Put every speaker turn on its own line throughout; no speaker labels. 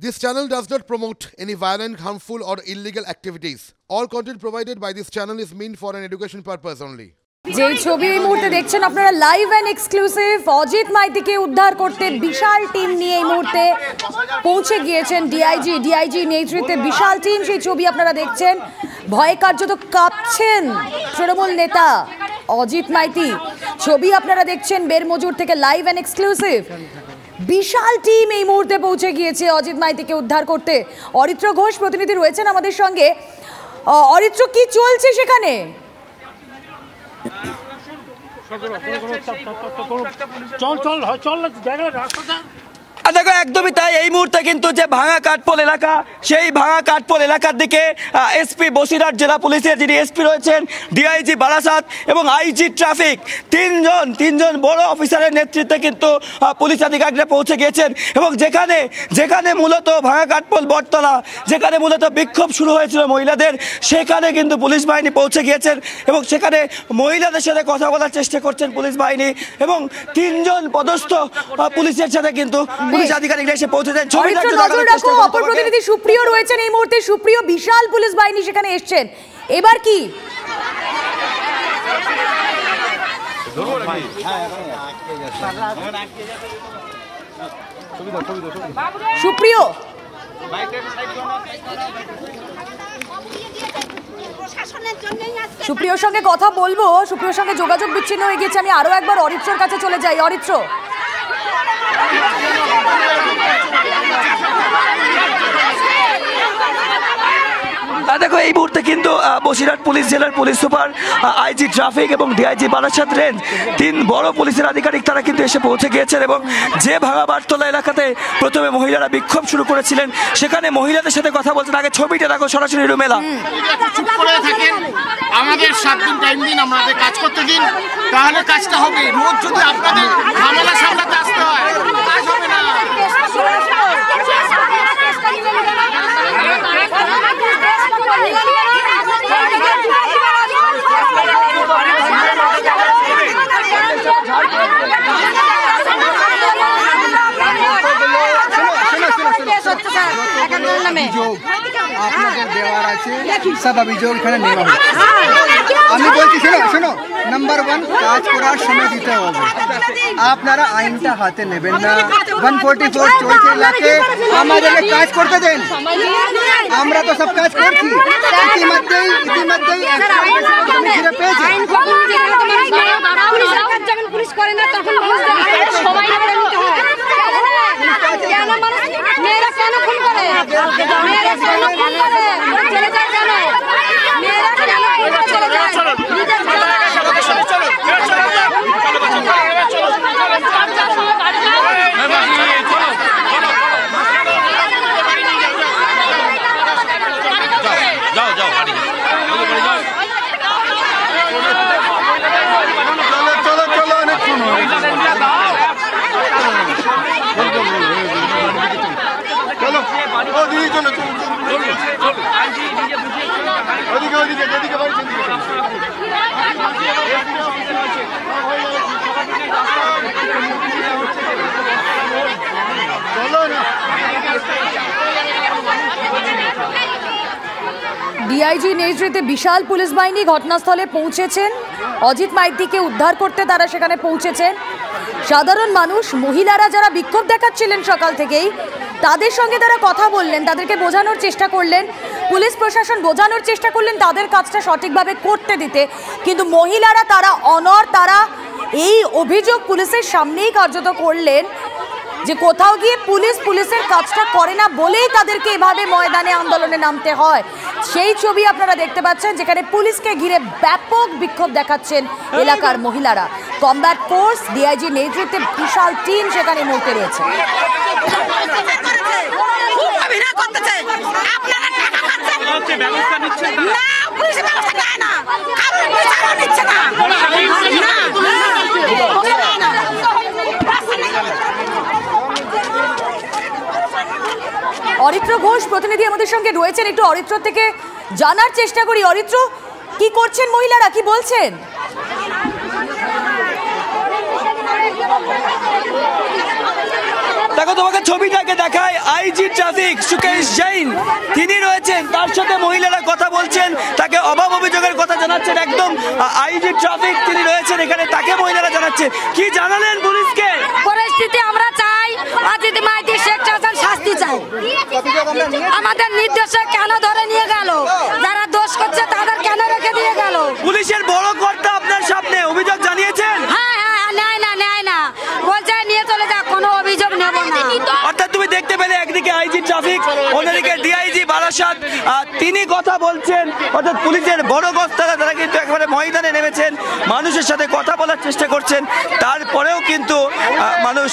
This channel does not promote any violent, harmful, or illegal activities. All content provided by this channel is meant for an education purpose only.
যে ছবি এই মুহূর্তে দেখছেন আপনারা live and exclusive, Ajit মাইতিকে উদ্ধার করতে বিশাল team নিয়ে এই মুহূর্তে পৌঁছে গিয়েছেন ডিআইজি নেতৃত্বে বিশাল টিম। সেই ছবি আপনারা দেখছেন, ভয়ে কার্যত কাঁপছেন তৃণমূল নেতা অজিত মাইতি। ছবি আপনারা দেখছেন বেরমজুর থেকে লাইভ এন্ড এক্সক্লুসিভ। বিশাল টিম এই মুহূর্তে পৌঁছে গিয়েছে অজিত মাইতিকে উদ্ধার করতে। অরিত্র ঘোষ প্রতিনিধি রয়েছেন আমাদের সঙ্গে। অরিত্র, কি চলছে সেখানে?
দেখো, একদমই তাই। এই মুহূর্তে কিন্তু যে ভাঙা কাঠপোল এলাকা, সেই ভাঙা কাঠপোল এলাকার দিকে এসপি বসিরহাট জেলা পুলিশের যিনি এসপি রয়েছেন, ডিআইজি বারাসাত এবং আইজি ট্রাফিক, তিনজন বড় অফিসারের নেতৃত্বে কিন্তু পুলিশ আধিকারিকরা পৌঁছে গিয়েছেন। এবং যেখানে মূলত ভাঙা কাঠপোল বটতলা, যেখানে মূলত বিক্ষোভ শুরু হয়েছিল মহিলাদের, সেখানে কিন্তু পুলিশ বাহিনী পৌঁছে গিয়েছেন এবং সেখানে মহিলাদের সাথে কথা বলার চেষ্টা করছেন পুলিশ বাহিনী এবং তিনজন পদস্থ পুলিশের সাথে কিন্তু পুলিশ আধিকারিকরা এসে পৌঁছেছেন।
অপর প্রতিনিধি সুপ্রিয় রয়েছেন এই মুহূর্তে। সুপ্রিয়, বিশাল পুলিশ বাহিনী সেখানে এসেছেন, এবার কি? সুপ্রিয়, সুপ্রিয়র সঙ্গে কথা বলবো। সুপ্রিয়র সঙ্গে যোগাযোগ বিচ্ছিন্ন হয়ে গেছে। আমি আরো একবার অরিত্রর কাছে চলে যাই। অরিত্র,
দেখো, এই মুহূর্তে কিন্তু বসিরহাট পুলিশ জেলার পুলিশ সুপার, আইজি ট্রাফিক এবং ডিআইজি বারাসাত রেঞ্জ, তিন বড় পুলিশের আধিকারিক তারা কিন্তু এসে পৌঁছে গিয়েছেন। এবং যে ভাঙা বাটতলা এলাকাতে প্রথমে মহিলারা বিক্ষোভ শুরু করেছিলেন, সেখানে মহিলাদের সাথে কথা বলছেন। আগে ছবিটা দেখো সরাসরি রুমেলা।
আমাদের 7 দিন টাইম দিন, আমাদের কাজ করতে দিন, তাহলে কাজটা হবে। রোজ যদি আপনাদের ঝামেলা সামলাতে আসতে হয়, কাজ হবে না।
আপনাদের দেওয়ার আছে, সব অভিযোগ এখানে নেওয়া হবে। আমি বলছি, শোনো, নাম্বার 1, কাজ করার সময় দিতে হবে। আপনারা আইনটা হাতে নেবেন না। 144 চলছে এলাকে, আমাদেরকে কাজ করতে দেন। আমরা তো সব কাজ করছি। ইতিমধ্যেই পেয়েছি। পুলিশ করে না, তখন সবাই মেয়েরা কেন খুন করে? মেয়েরা কেন খুন করে? চলে যায় কেন? মেয়েরা কেন চলে যায়?
যাও বাড়ি চলো অনেকক্ষণ চলো। ও দিদি চলো ওদিকে বাড়ি চলো না।
ডিআইজি নেতৃত্বে বিশাল পুলিশ বাহিনী ঘটনাস্থলে পৌঁছেছেন। অজিত মাইতিকে উদ্ধার করতে তারা সেখানে পৌঁছেছেন। সাধারণ মানুষ, মহিলারা যারা বিক্ষোভ দেখাচ্ছিলেন সকাল থেকেই, তাদের সঙ্গে তারা কথা বললেন, তাদেরকে বোঝানোর চেষ্টা করলেন, পুলিশ প্রশাসন বোঝানোর চেষ্টা করলেন তাদের কাজটা সঠিকভাবে করতে দিতে। কিন্তু মহিলারা তারা অনড়, তারা এই অভিযোগ পুলিশের সামনেই কার্যত করলেন যে কোথাও গিয়ে পুলিশের কাজটা করে না বলেই তাদেরকে এভাবে ময়দানে আন্দোলনে নামতে হয়। সেই ছবি আপনারা দেখতে পাচ্ছেন, যেখানে পুলিশকে ঘিরে ব্যাপক বিক্ষোভ দেখাচ্ছেন এলাকার মহিলারা। কমব্যাট ফোর্স, ডিআইজি নেতৃত্বে বিশাল টিম সেখানে মুহূর্তে রয়েছে। অরিত্র ঘোষ প্রতিনিধি আমাদের সঙ্গে রয়েছেন, একটু অরিত্র থেকে জানার চেষ্টা করি। অরিত্র, কি করছেন মহিলারা, কি বলছেন?
দেখো তোমাকে ছবিটাকে দেখায়, আইজি ট্রাফিক সুকেশ জৈন তিনি রয়েছেন, তার সাথে মহিলারা কথা বলছেন, তাকে অভাব অভিযোগের কথা জানাচ্ছেন। একদম আইজি ট্রাফিক তিনি রয়েছেন এখানে, তাকে মহিলারা জানাচ্ছেন। কি জানালেন পুলিশকে?
পরিস্থিতি আমরা চাই অজিত মাইতি শেখ হাসান শাস্তি চাই। আমাদের নির্দেশে কেন ধরে নিয়ে গেল? যারা দোষ করছে তাদের কেন রেখে দিয়ে গেল?
পুলিশের বড় কর্তা আপনার সামনে অভিযোগ জানিয়েছেন?
হ্যাঁ হ্যাঁ, নেয় না, বলছে নিয়ে চলে যা, কোনো অভিযোগ নেব না।
অর্থাৎ তুমি দেখতে পেলে একদিকে আইজি ট্রাফিক, অন্যদিকে ডিআইজি বারাসাত তিনি কথা বলছেন। অর্থাৎ পুলিশের বড় কর্তারা তারা কিন্তু একেবারে ময়দানে নেমেছেন, মানুষের সাথে কথা বলার চেষ্টা করছেন। তারপরেও কিন্তু মানুষ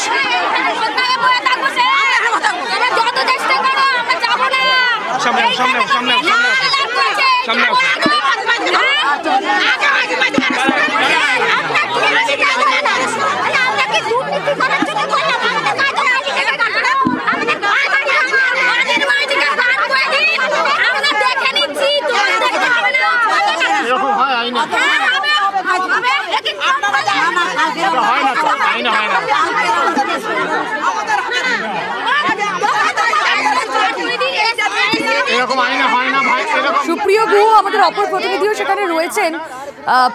সুপ্রিয় গুহ আমাদের অপর প্রতিনিধিও সেখানে রয়েছেন।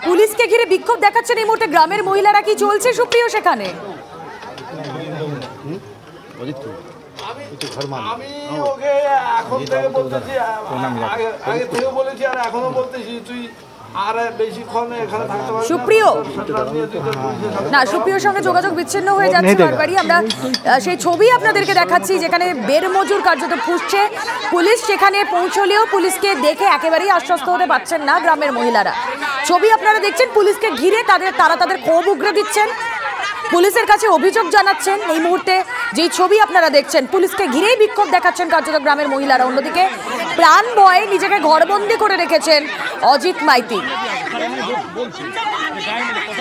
পুলিশকে ঘিরে বিক্ষোভ দেখাচ্ছেন এই মুহূর্তে গ্রামের মহিলারা, কি চলছে সুপ্রিয় সেখানে?
আমি ওকে এখন থেকে বলতেছি, আগে থেকে বলেছি আর এখনো বলতেছি, তুই আর বেশিক্ষণ এখানে থাকতে পারবি না।
সুপ্রিয় না, সুপ্রিয়র সঙ্গে যোগাযোগ বিচ্ছিন্ন হয়ে যাচ্ছে বারবারই। আমরা সেই ছবি আপনাদেরকে দেখাচ্ছি যেখানে বেরমজুর কার্যত ফুসছে। পুলিশ সেখানে পৌঁছলেও পুলিশকে দেখে একেবারেই আশ্বস্ত হতে পারছেন না গ্রামের মহিলারা। ছবি আপনারা দেখছেন, পুলিশকে ঘিরে তারা তাদের ক্ষোভ উগরে দিচ্ছেন, পুলিশের কাছে অভিযোগ জানাচ্ছেন। এই মুহূর্তে যেই ছবি আপনারা দেখছেন, পুলিশকে ঘিরেই বিক্ষোভ দেখাচ্ছেন কার্যত গ্রামের মহিলারা। অন্যদিকে প্রাণ ভয়ে নিজেকে ঘরবন্দি করে রেখেছেন অজিত মাইতি।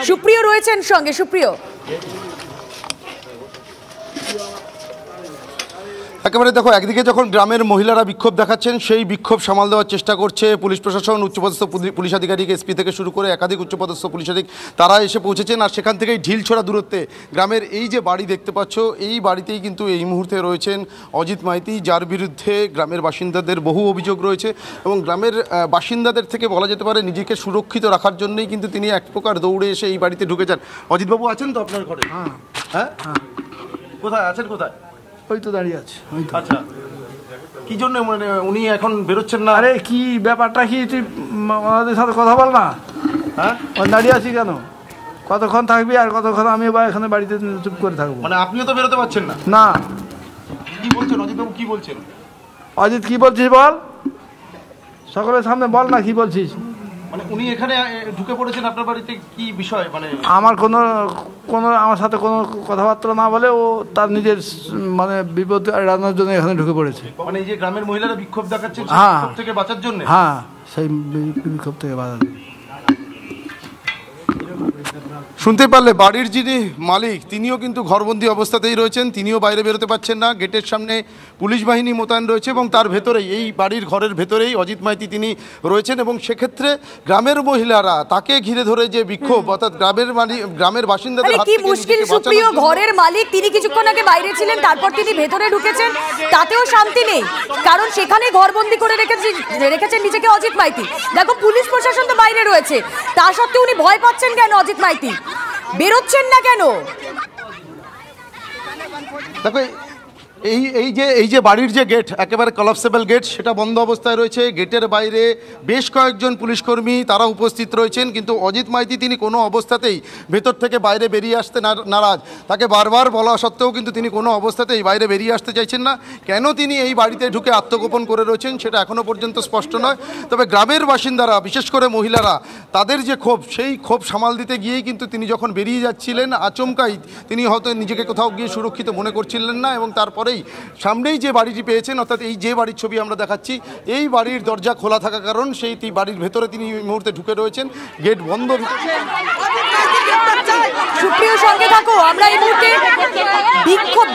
সুপ্রিয় রয়েছেন সঙ্গে। সুপ্রিয়,
একেবারে দেখো, একদিকে যখন গ্রামের মহিলারা বিক্ষোভ দেখাচ্ছেন, সেই বিক্ষোভ সামাল দেওয়ার চেষ্টা করছে পুলিশ প্রশাসন, উচ্চপদস্থ পুলিশ আধিকারিক, এসপি থেকে শুরু করে একাধিক উচ্চপদস্থ পুলিশ আধিকারিক, তারা এসে পৌঁছেছেন। আর সেখান থেকেই ঢিলছোড়া দূরত্বে গ্রামের এই যে বাড়ি দেখতে পাচ্ছ, এই বাড়িতেই কিন্তু এই মুহূর্তে রয়েছেন অজিত মাইতি, যার বিরুদ্ধে গ্রামের বাসিন্দাদের বহু অভিযোগ রয়েছে। এবং গ্রামের বাসিন্দাদের থেকে বলা যেতে পারে নিজেকে সুরক্ষিত রাখার জন্যই কিন্তু তিনি এক প্রকার দৌড়ে এসে এই বাড়িতে ঢুকে যান। অজিতবাবু আছেন তো আপনার ঘরে? হ্যাঁ, কোথায় আছেন? কোথায়?
ওই তো দাঁড়িয়ে আছে।
আচ্ছা, কি জন্য মানে উনি এখন বেরোচ্ছেন না?
আরে কি ব্যাপারটা কি, তুই ওনাদের সাথে কথা বল না।
হ্যাঁ,
দাঁড়িয়ে আছি কেন? কতক্ষণ থাকবি আর কতক্ষণ আমি এখানে বাড়িতে চুপ করে থাকবো?
মানে আপনিও তো বেরোতে পারছেন না?
না।
কি বলছেন অজিতবাবু, কি বলছেন?
অজিত কি বলছিস বল, সকলের সামনে বল না কি বলছিস।
মানে উনি এখানে ঢুকে পড়েছেন আপনার বাড়িতে, কি বিষয়? মানে
আমার আমার সাথে কোনো কথাবার্তা না বলে ও তার নিজের মানে বিপদ এড়ানোর জন্য এখানে ঢুকে পড়েছে।
মানে এই যে গ্রামের মহিলারা বিক্ষোভ দেখাচ্ছেন,
হ্যাঁ,
বিক্ষোভ থেকে বাঁচার জন্য?
হ্যাঁ, সেই বিক্ষোভ থেকে বাঁচার জন্য।
শুনতে পারলে বাড়ির যিনি মালিক তিনিও কিন্তু ঘরবন্দি অবস্থাতেই রয়েছেন, তিনিও বাইরে বেরোতে পারছেন না। গেটের সামনে পুলিশ বাহিনী মোতায়েন রয়েছে এবং তার ভেতরেই, এই বাড়ির ঘরের ভেতরেই অজিত মাইতি তিনি রয়েছেন। এবং সেক্ষেত্রে গ্রামের মহিলারা তাকে ঘিরে ধরে যে বিক্ষোভ, অর্থাৎ গ্রামের বাসিন্দাদের হাত
কি
থেকে
মুশকিল সুপ্রিয়, ঘরের মালিক তিনি কিছুক্ষণ আগে বাইরে ছিলেন, তারপর তিনি ভেতরে ঢুকেছেন, তাতেও শান্তি নেই, কারণ সেখানে ঘরবন্দি করে রেখেছেন নিজেকে অজিত মাইতি। দেখো, পুলিশ প্রশাসন তো বাইরে রয়েছে, তা সত্ত্বেও উনি ভয় পাচ্ছেন কেন? অজিত মাইতি বেরোচ্ছেন না কেন?
দেখো, এই যে বাড়ির যে গেট, একেবারে কলাপসেবল গেট, সেটা বন্ধ অবস্থায় রয়েছে। গেটের বাইরে বেশ কয়েকজন পুলিশকর্মী তারা উপস্থিত রয়েছেন, কিন্তু অজিত মাইতি তিনি কোনো অবস্থাতেই ভেতর থেকে বাইরে বেরিয়ে আসতে নারাজ। তাকে বারবার বলা সত্ত্বেও কিন্তু তিনি কোনো অবস্থাতেই বাইরে বেরিয়ে আসতে চাইছেন না। কেন তিনি এই বাড়িতে ঢুকে আত্মগোপন করে রয়েছেন সেটা এখনও পর্যন্ত স্পষ্ট নয়। তবে গ্রামের বাসিন্দারা, বিশেষ করে মহিলারা, তাদের যে ক্ষোভ, সেই ক্ষোভ সামাল দিতে গিয়েই কিন্তু তিনি যখন বেরিয়ে যাচ্ছিলেন, আচমকাই তিনি হয়তো নিজেকে কোথাও গিয়ে সুরক্ষিত মনে করছিলেন না। এবং তারপরেই সামনেই যে বাড়িটি পেয়েছেন, অর্থাৎ এই যে বাড়ির ছবি আমরা দেখাচ্ছি, এই বাড়ির দরজা খোলা থাকার কারণ সেই বাড়ির ভেতরে তিনি এই মুহূর্তে ঢুকে রয়েছেন, গেট বন্ধ।
সুপ্রিয় সঙ্গে থাকো, আমরা এই মুহূর্তে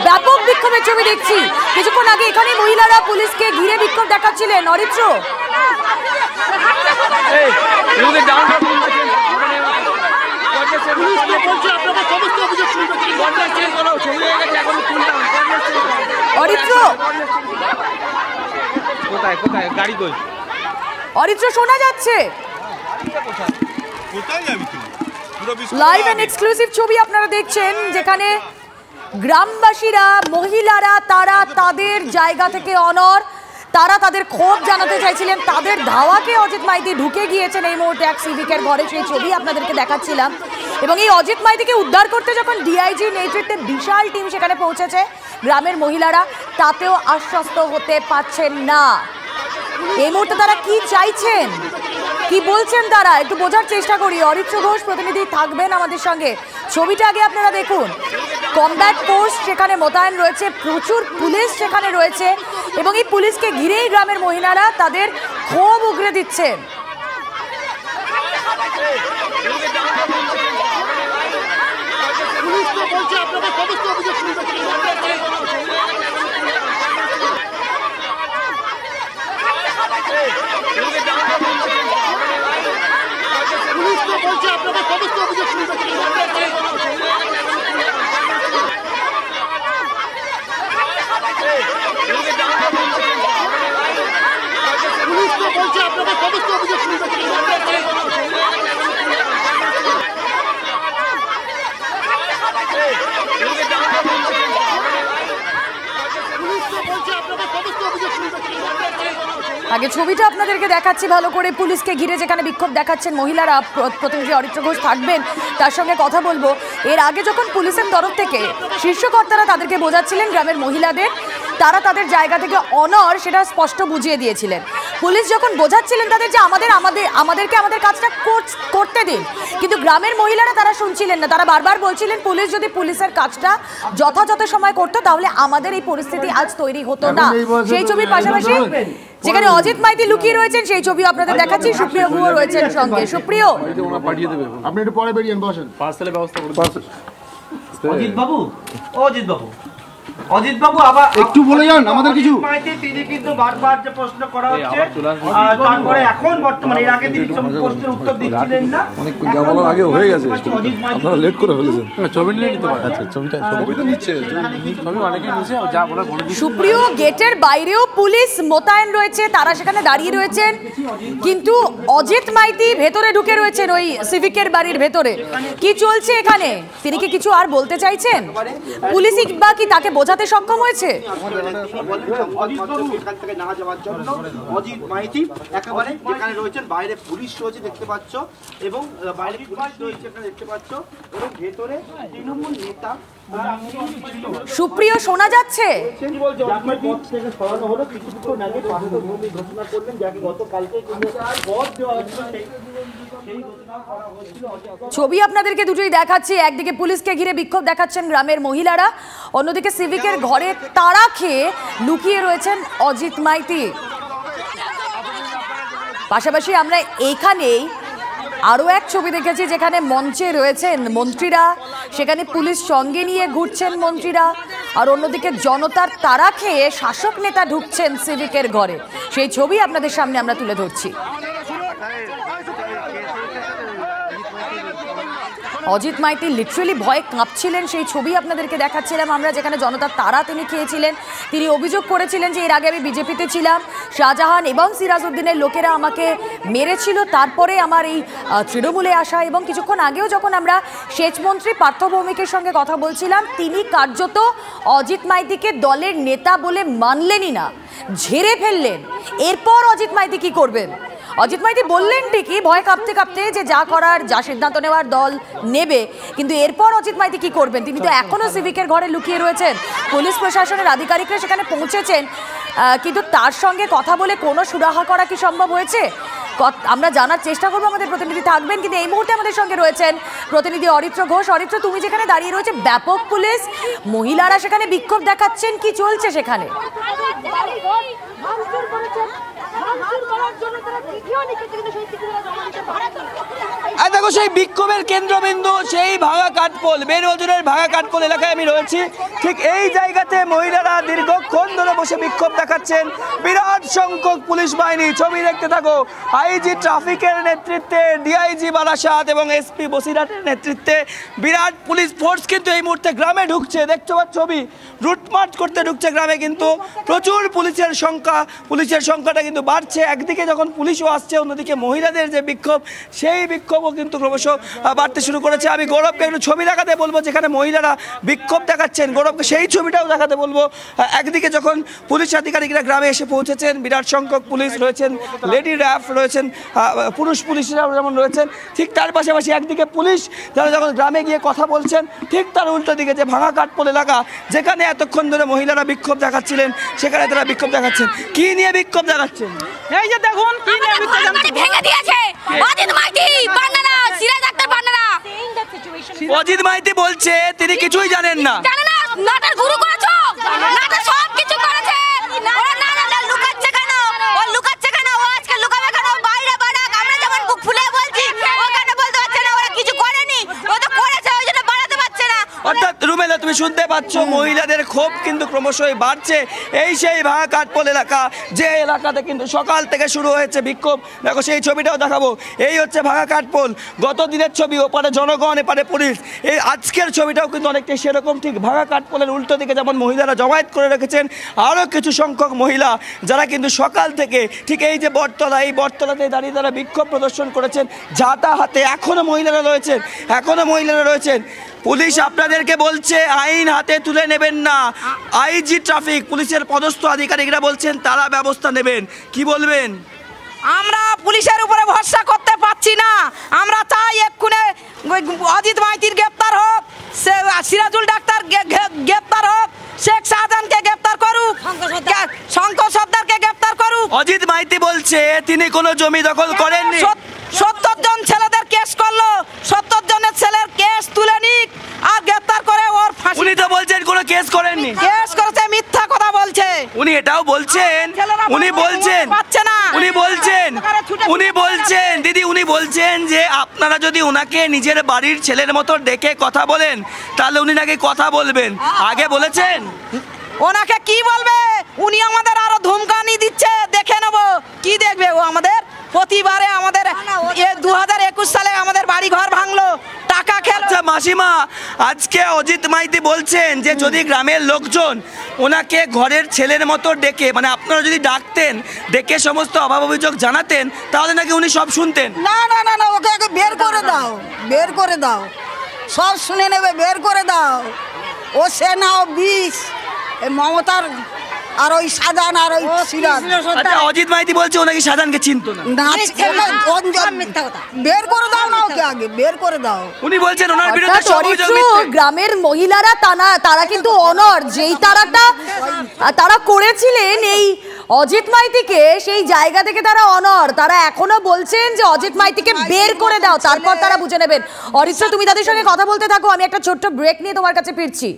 ব্যাপক বিক্ষোভের ছবি দেখছি। কিছুক্ষণ আগে এখানে মহিলারা পুলিশকে ঘিরে বিক্ষোভ দেখাচ্ছিলেন। অরিত্র, অরিত্র অরিত্র শোনা যাচ্ছে? লাইভ এন্ড এক্সক্লুসিভ ছবি আপনারা দেখছেন, যেখানে গ্রামবাসীরা, মহিলারা, তারা তাদের জায়গা থেকে অনড়, তারা তাদের ক্ষোভ জানাতে চাইছিলেন। তাদের ধাওয়াকে অজিত মাইতি ঢুকে গিয়েছেন এই মুহূর্তে এক সিভিকের ঘরে, সেই ছবি আপনাদেরকে দেখাচ্ছিলাম। এবং এই অজিত মাইতিকে উদ্ধার করতে যখন ডিআইজি নেতৃত্বে বিশাল টিম সেখানে পৌঁছেছে, গ্রামের মহিলারা তাতেও আশ্বস্ত হতে পারছেন না। এই মুহূর্তে তারা কি চাইছেন, কি বলছেন তারা, একটু বোঝার চেষ্টা করি। অরিত্র ঘোষ প্রতিনিধি থাকবেন আমাদের সঙ্গে। ছবিটা আগে আপনারা দেখুন। কমব্যাট ফোর্স সেখানে মোতায়েন রয়েছে, প্রচুর পুলিশ সেখানে রয়েছে, এবং এই পুলিশকে ঘিরেই গ্রামের মহিলারা তাদের ক্ষোভ উগরে দিচ্ছেন। আগে ছবিটা আপনাদেরকে দেখাচ্ছি ভালো করে। পুলিশকে ঘিরে যেখানে বিক্ষোভ দেখাচ্ছেন মহিলারা, প্রতিনিধি অরিত্র ঘোষ থাকবেন, তার সঙ্গে কথা বলবো। এর আগে যখন পুলিশের তরফ থেকে শীর্ষকর্তারা তাদেরকে বোঝাচ্ছিলেন গ্রামের মহিলাদের তারা তাদের জায়গা থেকে অনড়, সেটা স্পষ্ট বুঝিয়ে দিয়েছিলেন। পুলিশ যখন বোঝাচ্ছিলেন তাদের যে আমাদেরকে আমাদের কাজটা করতে দিন, কিন্তু গ্রামের মহিলারা তারা শুনছিলেন না। তারা বারবার বলছিলেন পুলিশ যদি পুলিশের কাজটা যথাযথ সময় করতো তাহলে আমাদের এই পরিস্থিতি আজ তৈরি হতো না। সেই ছবির পাশাপাশি যেখানে অজিত মাইতি লুকিয়ে রয়েছেন সেই ছবি আপনাদের দেখাচ্ছি। সুপ্রিয় গুহ রয়েছেন সঙ্গে। সুপ্রিয়,
আপনি একটু পরে বেরিয়েন, বসেন, পার্সেলের ব্যবস্থা করুন।
অজিত বাবু, অজিত বাবু, অজিত বাবু আবার
একটু বলে যান আমাদের কিছু।
তিনি কিন্তু বারবার যে প্রশ্ন করা হচ্ছে, তারপরে এখন বর্তমানে এর আগে তিনি প্রশ্নের উত্তর দিচ্ছিলেন না, অনেক জামানো আগে হয়ে গেছে, আপনারা লেট করে ফেলেছেন। ছবি নিয়ে নিতে পারেন। আচ্ছা, ছবি তো নিচ্ছে, ছবি অনেকে নিচ্ছে, যা বলা বলে দিচ্ছি।
সুপ্রিয়, গেটের বাইরেও পুলিশ মোতায়েন রয়েছে, তারা সেখানে দাঁড়িয়ে রয়েছেন, কিন্তু অজিত মাইতি ভেতরে ঢুকে রয়েছেন ওই সিভিকের বাড়ির ভেতরে। কি চলছে এখানে, তিনি কি কিছু আর বলতে চাইছেন? পুলিশই বা কি তাকে বোঝাতে সক্ষম হয়েছে?
অজিত মাইতি একেবারে যেখানে রয়েছেন, বাইরে পুলিশ রয়েছে দেখতে পাচ্ছ, এবং বাইরে পুলিশ রয়েছে এখানে দেখতে পাচ্ছ, এবং ভেতরে তৃণমূল নেতা।
সুপ্রিয়, শোনা যাচ্ছে? ছবি আপনাদেরকে দুটোই দেখাচ্ছি। একদিকে পুলিশকে ঘিরে বিক্ষোভ দেখাচ্ছেন গ্রামের মহিলারা, অন্যদিকে সিভিকের ঘরে তাড়া খেয়ে লুকিয়ে রয়েছেন অজিত মাইতি। পাশাপাশি আমরা এখানেই আরও এক ছবি দেখেছি যেখানে মঞ্চে রয়েছেন মন্ত্রীরা, সেখানে পুলিশ সঙ্গে নিয়ে ঘুরছেন মন্ত্রীরা, আর অন্যদিকে জনতার তাড়া খেয়ে শাসক নেতা ঢুকছেন সিভিকের ঘরে। সেই ছবি আপনাদের সামনে আমরা তুলে ধরছি। অজিত মাইতি লিটারালি ভয়ে কাঁপছিলেন, সেই ছবি আপনাদেরকে দেখাচ্ছিলাম আমরা, যেখানে জনতার তাড়া তিনি খেয়েছিলেন। তিনি অভিযোগ করেছিলেন যে এর আগে আমি বিজেপিতে ছিলাম, শাহজাহান এবং সিরাজউদ্দিনের লোকেরা আমাকে মেরেছিল, তারপরে আমার এই তৃণমূলে আসা। এবং কিছুক্ষণ আগেও যখন আমরা সেচমন্ত্রী পার্থ ভৌমিকের সঙ্গে কথা বলছিলাম, তিনি কার্যত অজিত মাইতিকে দলের নেতা বলে মানলেনই না, ঝেড়ে ফেললেন। এরপর অজিত মাইতি কি করবেন? অজিত মাইতি বললেন ঠিকই ভয় কাঁপতে কাঁপতে যে যা করার, যা সিদ্ধান্ত নেওয়ার দল নেবে, কিন্তু এরপর অজিত মাইতি কি করবেন? তিনি তো এখনো সিভিকের ঘরে লুকিয়ে রয়েছেন। পুলিশ প্রশাসনের আধিকারিকরা সেখানে পৌঁছেছেন, কিন্তু তার সঙ্গে কথা বলে কোনো সুরাহা করা কি সম্ভব হয়েছে? আমরা জানার চেষ্টা করবো, আমাদের প্রতিনিধি থাকবেন। কিন্তু এই মুহূর্তে আমাদের সঙ্গে রয়েছেন প্রতিনিধি অরিত্র ঘোষ। অরিত্র, তুমি যেখানে দাঁড়িয়ে রয়েছে, ব্যাপক পুলিশ, মহিলারা সেখানে বিক্ষোভ দেখাচ্ছেন, কি চলছে সেখানে?
ভাঙচুর করার জন্য তারা চিঠিও লিখেছে, কিন্তু সেই চিঠিগুলো জমা দিতে পারে না।
আর দেখো সেই বিক্ষোভের কেন্দ্রবিন্দু সেই ভাঙা কাঠপোল, বেনজুরের ভাঙা কাঠপোল এলাকায় আমি রয়েছি। ঠিক এই জায়গাতে মহিলারা দীর্ঘক্ষণ ধরে বসে বিক্ষোভ দেখাচ্ছেন। বিরাট সংখ্যক পুলিশ বাহিনী, ছবি দেখতে থাকো, আইজি ট্রাফিকের নেতৃত্বে, ডিআইজি বারাসাত এবং এসপি বসিরহাটের নেতৃত্বে বিরাট পুলিশ ফোর্স কিন্তু এই মুহূর্তে গ্রামে ঢুকছে। দেখছো বা ছবি, রুটমার্চ করতে ঢুকছে গ্রামে, কিন্তু প্রচুর পুলিশের সংখ্যাটা কিন্তু বাড়ছে। একদিকে যখন পুলিশও আসছে, অন্যদিকে মহিলাদের যে বিক্ষোভ, সেই বিক্ষোভও কিন্তু ক্রমশ বাড়তে শুরু করেছে। আমি গৌরবকে একটু ছবি দেখাতে বলবো যেখানে মহিলারা বিক্ষোভ দেখাচ্ছেন, গৌরবকে সেই ছবিটাও দেখাতে বলবো। একদিকে যখন পুলিশ আধিকারিকরা গ্রামে এসে পৌঁছেছেন, বিরাট সংখ্যক পুলিশ রয়েছেন, লেডি র্যাফ রয়েছেন, পুরুষ পুলিশরা যেমন রয়েছেন, ঠিক তার পাশাপাশি একদিকে পুলিশ যারা যখন গ্রামে গিয়ে কথা বলছেন, ঠিক তার উল্টো দিকে যে ভাঙা কাঠপোল এলাকা যেখানে এতক্ষণ ধরে মহিলারা বিক্ষোভ দেখাচ্ছিলেন, সেখানে তারা বিক্ষোভ দেখাচ্ছেন। কি নিয়ে বিক্ষোভ দেখাচ্ছেন?
এই যে দেখুন কি নিয়ে বিক্ষোভ ভেঙে দিয়েছে অজিত মাইতি, পান্নারা, সিরাজ আক্তার পান্নারা।
অজিত মাইতি বলছে তিনি কিছুই জানেন না।
জানেন না, নাটার গুরু করেছো, নাটার সব কিছু করেছে। ওরা না লুকাচ্ছে কেন? ও লুকাচ্ছে কেন? ও আজকে লুকাবে কেন? বাইরে বাড়াক, আমরা যেমন বুক ফুলে বলছি, ও কেন বলতে পারছে না? ওরা কিছু করেনি, ও তো করেছে, ওই জন্য বাড়াতে পারছে না।
অর্থাৎ রুমেলা, তুমি শুনতে পাচ্ছ মহিলাদের ক্ষোভ কিন্তু ক্রমশই বাড়ছে। এই সেই ভাঙা কাঠপোল এলাকা, যে এলাকাতে কিন্তু সকাল থেকে শুরু হয়েছে বিক্ষোভ। দেখো সেই ছবিটাও দেখাবো, এই হচ্ছে ভাঙা কাঠপোল। গত দিনের ছবি, ওপারে জনগণ, এপারে পুলিশ। এই আজকের ছবিটাও কিন্তু অনেকটাই সেরকম। ঠিক ভাঙা কাঠপোলের উল্টো দিকে যেমন মহিলারা জমায়েত করে রেখেছেন, আরও কিছু সংখ্যক মহিলা যারা কিন্তু সকাল থেকে ঠিক এই যে বটতলা, এই বটতলাতে দাঁড়িয়ে তারা বিক্ষোভ প্রদর্শন করেছেন। যাতা হাতে এখনও মহিলারা রয়েছেন। পুলিশ আপনাদেরকে বলছে আইন হাতে তুলে নেবেন না। আইজি ট্রাফিক, পুলিশের পদস্থ আধিকারিকরা বলছেন তারা ব্যবস্থা নেবেন। কি বলবেন?
আমরা পুলিশের উপরে ভরসা করতে পারছি না। আমরা চাই এক্ষুনি অজিত মাইতির গ্রেপ্তার হোক, সিরাজুল ডাক্তার গ্রেপ্তার হোক, শেখ শাহজাহানকে গ্রেপ্তার করুক, শঙ্কর সর্দারকে গ্রেপ্তার করুক।
অজিত মাইতি বলছে তিনি কোনো জমি দখল করেননি।
70 জন ছেলেদের কেস করলো, 70 জনের ছেলের কেস তুলে নিক আর গ্রেপ্তার করে ওর ফাঁসি।
উনি তো বলছেন কোনো কেস করেননি।
কেস করেছে, মিথ্যা কথা বলছে।
উনি এটাও বলছেন, দিদি উনি বলছেন যে আপনারা যদি ওনাকে নিজের বাড়ির ছেলের মতো ডেকে কথা বলেন, তাহলে উনি নাকি কথা বলবেন। আগে বলেছেন
ওনাকে কি বলবে? উনি আমাদের আরো ধমকানি দিচ্ছে, দেখে নেব কি দেখবে ও। আমাদের প্রতিবারে আমাদের 2021 সালে আমাদের বাড়ি ঘর ভাঙলো, টাকা খেলো।
আচ্ছা মাসিমা, আজকে অজিত মাইতি বলছেন যে যদি গ্রামের লোকজন ওনাকে ঘরের ছেলের মতো ডেকে, মানে আপনারা যদি ডাকতেন, ডেকে সমস্ত অভাব অভিযোগ জানাতেন, তাহলে নাকি উনি সব শুনতেন।
না, ওকে আগে বের করে দাও, সব শুনে নেবে, বের করে দাও। ও সেনা, ও বিষ, মমতার আর ওই শাহজাহান আর ওই সিরাজ।
আচ্ছা অজিত মাইতি বলছে ও নাকি শাহজাহানকে চিনতো না।
বের করে দাও না, ওকে আগে বের করে দাও।
উনি বলছেন ওনার বিরুদ্ধে সব অভিযোগ মিথ্যে।
গ্রামের মহিলারা তারা কিন্তু অনর, যেই তারা করেছিলেন এই অজিত মাইতিকে, সেই জায়গা থেকে তারা অনর। তারা এখনো বলছেন যে অজিত মাইতিকে বের করে দাও, তারপর তারা বুঝে নেবেন। অরিত্র, তুমি তাদের সঙ্গে কথা বলতে থাকো, আমি একটা ছোট্ট ব্রেক নিয়ে তোমার কাছে ফিরছি।